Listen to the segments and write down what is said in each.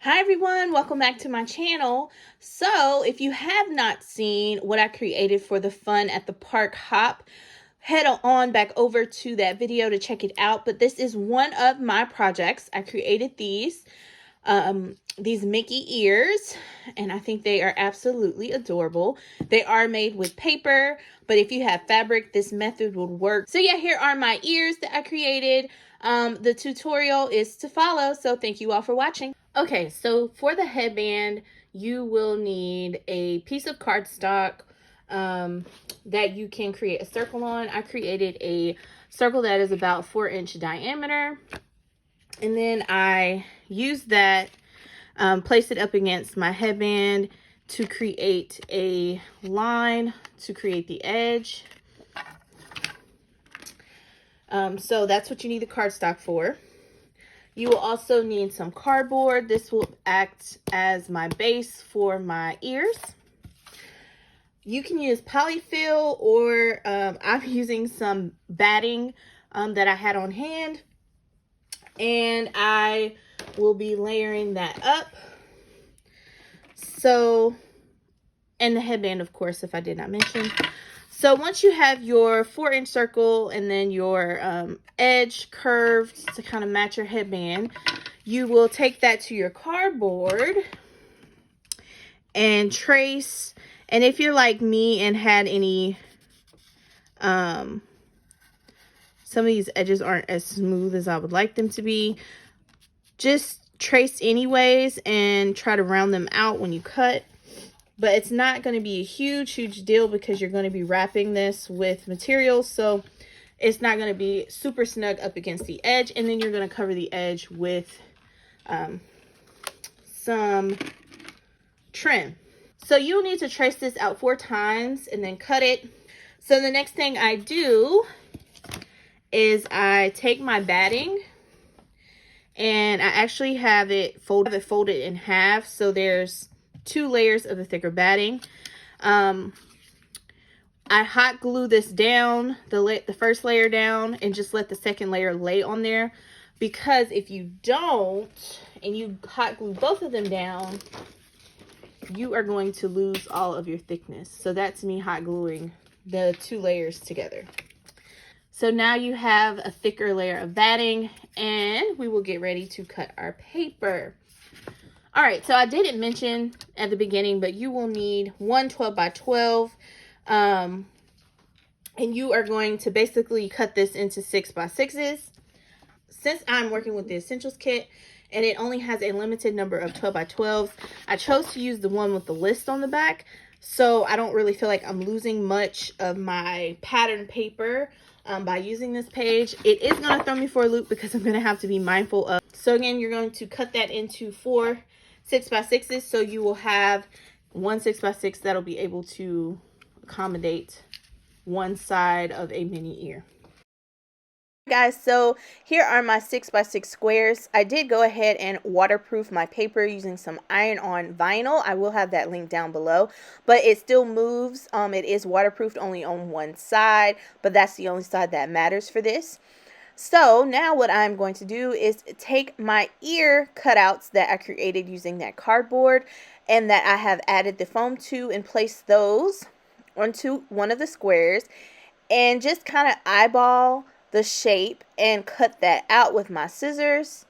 Hi everyone, welcome back to my channel. So if you have not seen what I created for the Fun at the Park hop, head on back over to that video to check it out. But this is one of my projects. I created these Mickey ears, and I think they are absolutely adorable. They are made with paper, but if you have fabric, this method would work. So yeah, here are my ears that I created. The tutorial is to follow, so thank you all for watching. Okay, so for the headband, you will need a piece of cardstock that you can create a circle on. I created a circle that is about 4-inch diameter. And then I used that, placed it up against my headband to create a line to create the edge. So that's what you need the cardstock for. You will also need some cardboard. This will act as my base for my ears. You can use polyfill, or I'm using some batting that I had on hand. And I will be layering that up. So, and the headband, of course, if I did not mention. So once you have your 4-inch circle and then your edge curved to kind of match your headband, you will take that to your cardboard and trace. And if you're like me and had any, some of these edges aren't as smooth as I would like them to be, just trace anyways and try to round them out when you cut. But it's not going to be a huge deal because you're going to be wrapping this with materials. So it's not going to be super snug up against the edge. And then you're going to cover the edge with some trim. So you'll need to trace this out 4 times and then cut it. So the next thing I do is I take my batting, and I actually have it folded in half. So there's 2 layers of the thicker batting. I hot glue this down, the first layer down, and just let the second layer lay on there. Because if you don't, and you hot glue both of them down, you are going to lose all of your thickness. So that's me hot gluing the 2 layers together. So now you have a thicker layer of batting, and we will get ready to cut our paper. All right, so I didn't mention at the beginning, but you will need one 12 by 12. And you are going to basically cut this into 6 by 6s. Since I'm working with the Essentials kit and it only has a limited number of 12 by 12s, I chose to use the one with the list on the back. So I don't really feel like I'm losing much of my pattern paper by using this page. It is going to throw me for a loop because I'm going to have to be mindful of. So again, you're going to cut that into 4 6 by 6s. So you will have one 6 by 6 that'll be able to accommodate one side of a mini ear. Guys, so here are my 6 by 6 squares. I did go ahead and waterproof my paper using some iron-on vinyl. I will have that link down below, but it still moves. It is waterproofed only on one side, but that's the only side that matters for this. So now what I'm going to do is take my ear cutouts that I created using that cardboard and that I have added the foam to, and place those onto one of the squares and just kind of eyeball the shape and cut that out with my scissors.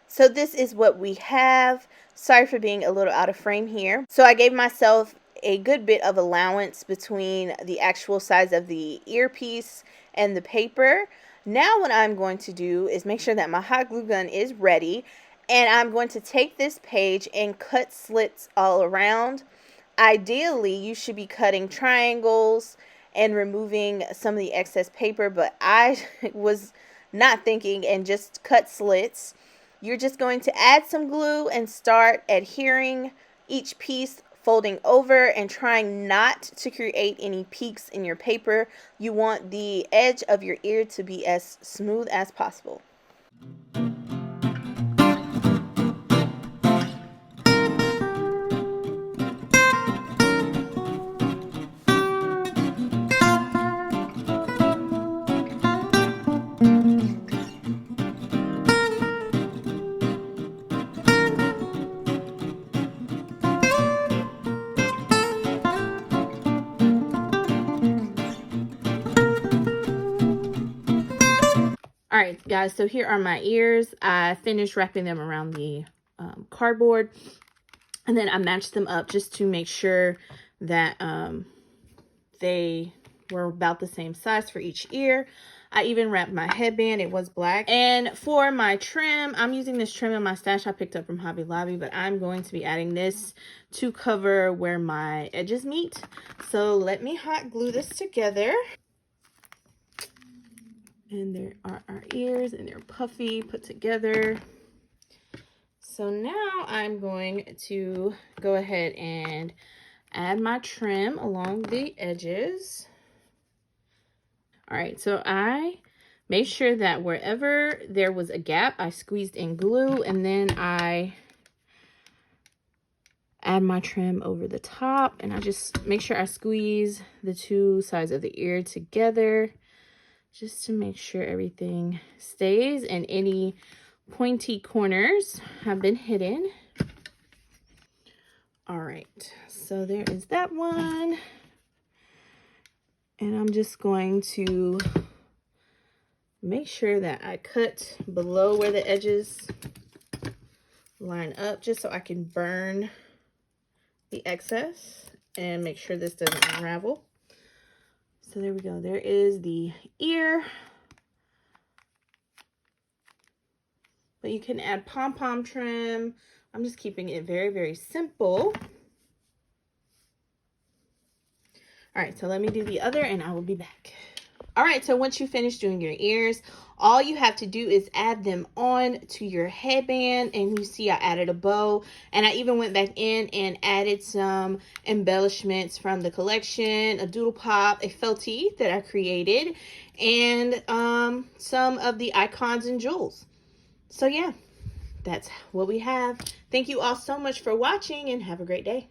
So this is what we have. Sorry for being a little out of frame here. So I gave myself a good bit of allowance between the actual size of the earpiece and the paper. Now what I'm going to do is make sure that my hot glue gun is ready, and I'm going to take this page and cut slits all around. Ideally, you should be cutting triangles and removing some of the excess paper, but I was not thinking and just cut slits. You're just going to add some glue and start adhering each piece, folding over and trying not to create any peaks in your paper. You want the edge of your ear to be as smooth as possible. guys, so here are my ears. I finished wrapping them around the cardboard, and then I matched them up just to make sure that they were about the same size for each ear. I even wrapped my headband. It was black. And for my trim, I'm using this trim in my stash I picked up from Hobby Lobby, but I'm going to be adding this to cover where my edges meet. So let me hot glue this together. And there are our ears, and they're puffy, put together. So now I'm going to go ahead and add my trim along the edges. All right, so I made sure that wherever there was a gap, I squeezed in glue, and then I add my trim over the top, and I just make sure I squeeze the two sides of the ear together just to make sure everything stays and any pointy corners have been hidden. All right, so there is that one. And I'm just going to make sure that I cut below where the edges line up, just so I can burn the excess and make sure this doesn't unravel. So there we go. There is the ear. But you can add pom-pom trim. I'm just keeping it very, very simple. All right, so let me do the other and I will be back. All right, so once you finish doing your ears, all you have to do is add them on to your headband. And you see I added a bow, and I even went back in and added some embellishments from the collection, a doodle pop, a felty that I created, and some of the icons and jewels. So yeah, that's what we have. Thank you all so much for watching, and have a great day.